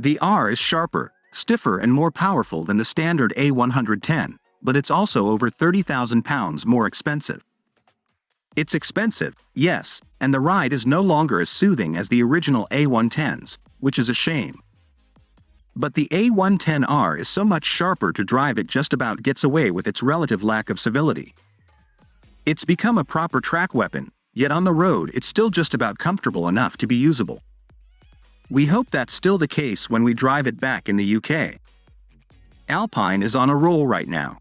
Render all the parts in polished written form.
The R is sharper, stiffer and more powerful than the standard A110, but it's also over £30,000 more expensive. It's expensive, yes, and the ride is no longer as soothing as the original A110s, which is a shame. But the A110R is so much sharper to drive it just about gets away with its relative lack of civility. It's become a proper track weapon, yet on the road it's still just about comfortable enough to be usable. We hope that's still the case when we drive it back in the UK. Alpine is on a roll right now.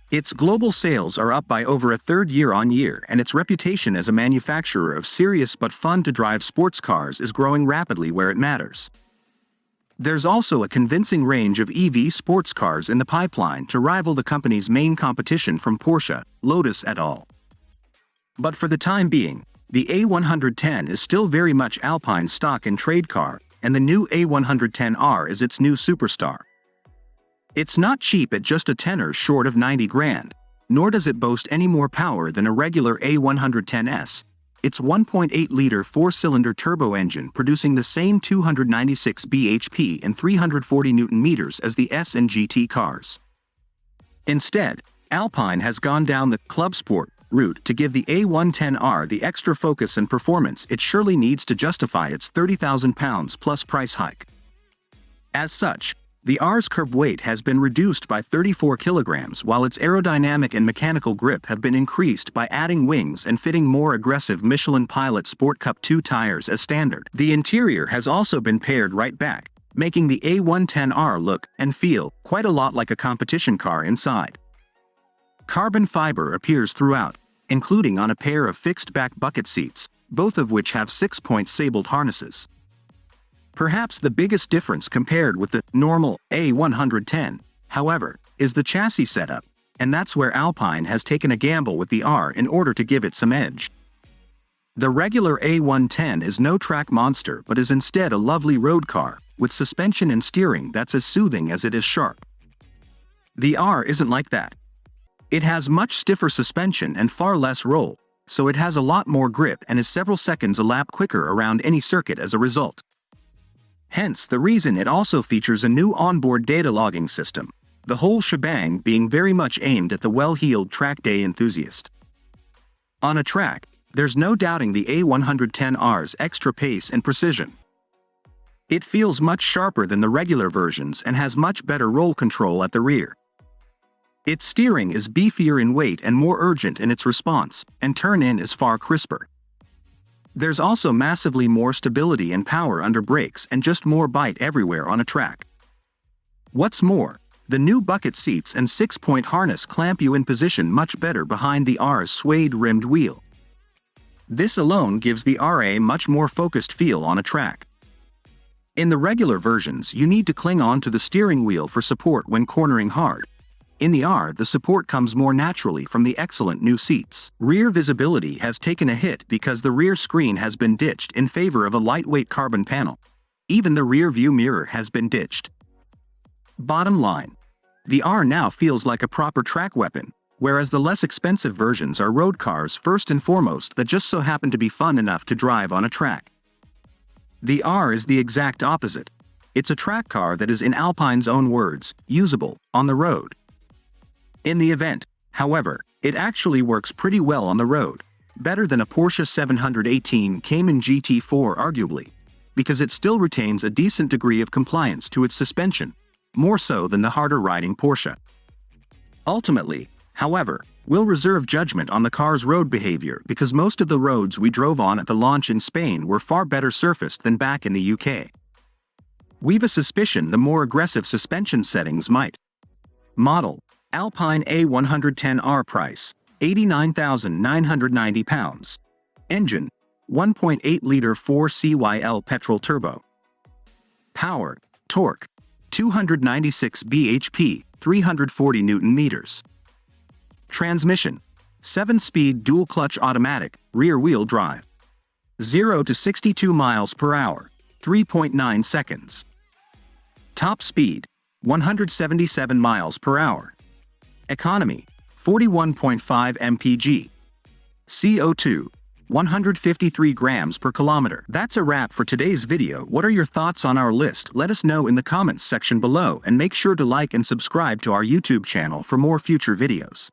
Its global sales are up by over a third year-on-year, and its reputation as a manufacturer of serious but fun-to-drive sports cars is growing rapidly where it matters. There's also a convincing range of EV sports cars in the pipeline to rival the company's main competition from Porsche, Lotus et al. But for the time being, the A110 is still very much Alpine's stock and trade car, and the new A110R is its new superstar. It's not cheap at just a tenner short of 90 grand, nor does it boast any more power than a regular A110S. Its 1.8-liter four-cylinder turbo engine producing the same 296 bhp and 340 Nm as the S and GT cars. Instead, Alpine has gone down the club sport route to give the A110R the extra focus and performance it surely needs to justify its £30,000 plus price hike. As such, the R's curb weight has been reduced by 34 kilograms, while its aerodynamic and mechanical grip have been increased by adding wings and fitting more aggressive Michelin Pilot Sport Cup 2 tires as standard. The interior has also been pared right back, making the A110R look and feel quite a lot like a competition car inside. Carbon fiber appears throughout, including on a pair of fixed-back bucket seats, both of which have 6-point sabled harnesses. Perhaps the biggest difference compared with the normal A110, however, is the chassis setup, and that's where Alpine has taken a gamble with the R in order to give it some edge. The regular A110 is no track monster but is instead a lovely road car, with suspension and steering that's as soothing as it is sharp. The R isn't like that. It has much stiffer suspension and far less roll, so it has a lot more grip and is several seconds a lap quicker around any circuit as a result. Hence the reason it also features a new onboard data logging system, the whole shebang being very much aimed at the well-heeled track day enthusiast. On a track, there's no doubting the A110R's extra pace and precision. It feels much sharper than the regular versions and has much better roll control at the rear. Its steering is beefier in weight and more urgent in its response, and turn-in is far crisper. There's also massively more stability and power under brakes and just more bite everywhere on a track. What's more, the new bucket seats and 6-point harness clamp you in position much better behind the R's suede-rimmed wheel. This alone gives the R a much more focused feel on a track. In the regular versions, you need to cling on to the steering wheel for support when cornering hard. In the R, the support comes more naturally from the excellent new seats. Rear visibility has taken a hit because the rear screen has been ditched in favor of a lightweight carbon panel. Even the rear view mirror has been ditched. Bottom line, the R now feels like a proper track weapon, whereas the less expensive versions are road cars first and foremost that just so happen to be fun enough to drive on a track. The R is the exact opposite. It's a track car that is, in Alpine's own words, usable on the road. In the event, however, it actually works pretty well on the road, better than a Porsche 718 Cayman GT4 arguably, because it still retains a decent degree of compliance to its suspension, more so than the harder-riding Porsche. Ultimately, however, we'll reserve judgment on the car's road behavior because most of the roads we drove on at the launch in Spain were far better surfaced than back in the UK. We've a suspicion the more aggressive suspension settings might. Model: Alpine A110R. Price: £89,990. Engine: 1.8-liter 4CYL petrol turbo. Power, torque: 296 bhp, 340 Nm. Transmission: 7-speed dual-clutch automatic, rear-wheel drive. 0 to 62 miles per hour, 3.9 seconds. Top speed: 177 miles per hour. Economy: 41.5 mpg. CO2: 153 grams per kilometer. That's a wrap for today's video. What are your thoughts on our list? Let us know in the comments section below, and make sure to like and subscribe to our YouTube channel for more future videos.